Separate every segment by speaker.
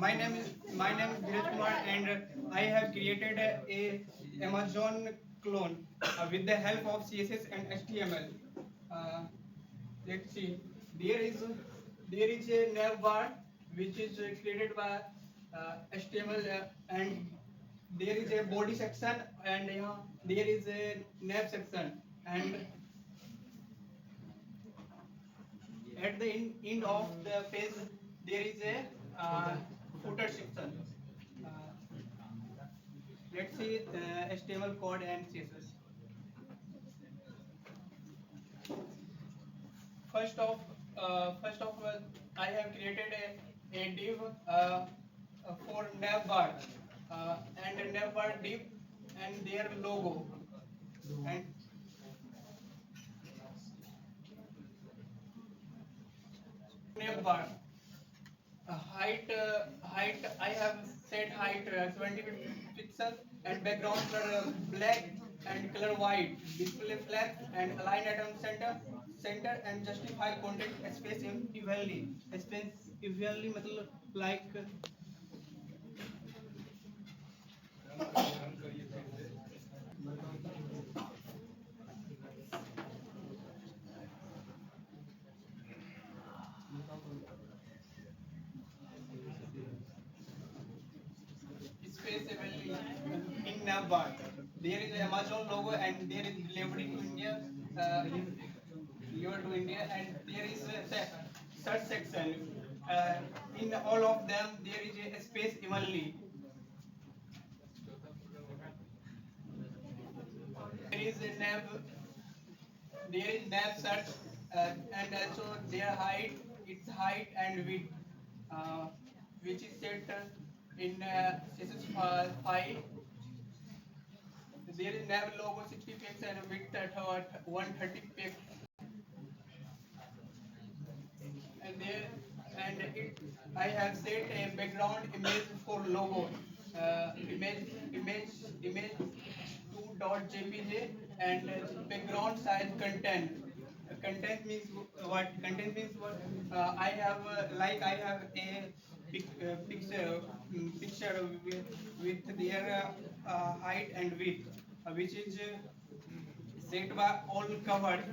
Speaker 1: my name is Dheeraj Kumar, and I have created a Amazon clone with the help of CSS and HTML. Uh, let's see. There is there is a nav bar which is created by HTML, and there is a body section, and there is a nav section, and at the end of the page there is a footer section. Uh, let's see the HTML code and CSS. First of all, I have created a div for navbar, and a navbar div and their logo, and navbar height I have set height 20 pixels, and background color black and color white, display flat and align atom center and justify content space evenly मतलब like space evenly in navbar. There is Amazon logo, and there is delivery to India, uh, delivered to India, and there is a search section. Uh, in all of them, there is a space evenly. There is a nav search, and also their height, its height and width, uh, which is set in CSS file. There is nav logo 60 pixels and width at 130 pixels, and there and it I have set a background image for logo, image 2.jpg, and background size content. Content means what? Content means what? I have I have a picture with their height and width, which is set by all covered,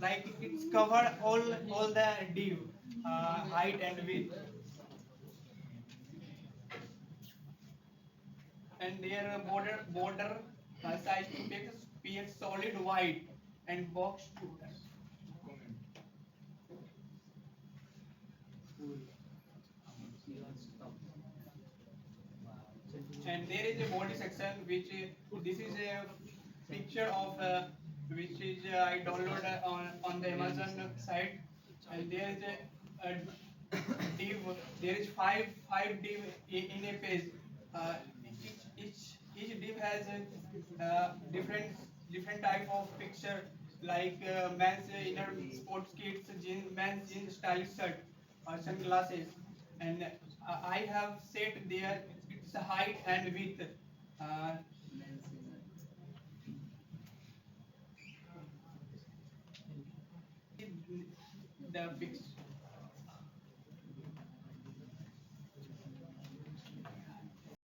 Speaker 1: like it's covered all the div, height and width, and their border size to px solid white and box 2, and there is a body section which this is a picture of which is I downloaded on the Amazon site, and there is a div. There is five div in a page. Uh, each div has a different type of picture, like man's inner sports kits, man's jeans stylish shirt, sunglasses, and I have set there its height and width. Uh, the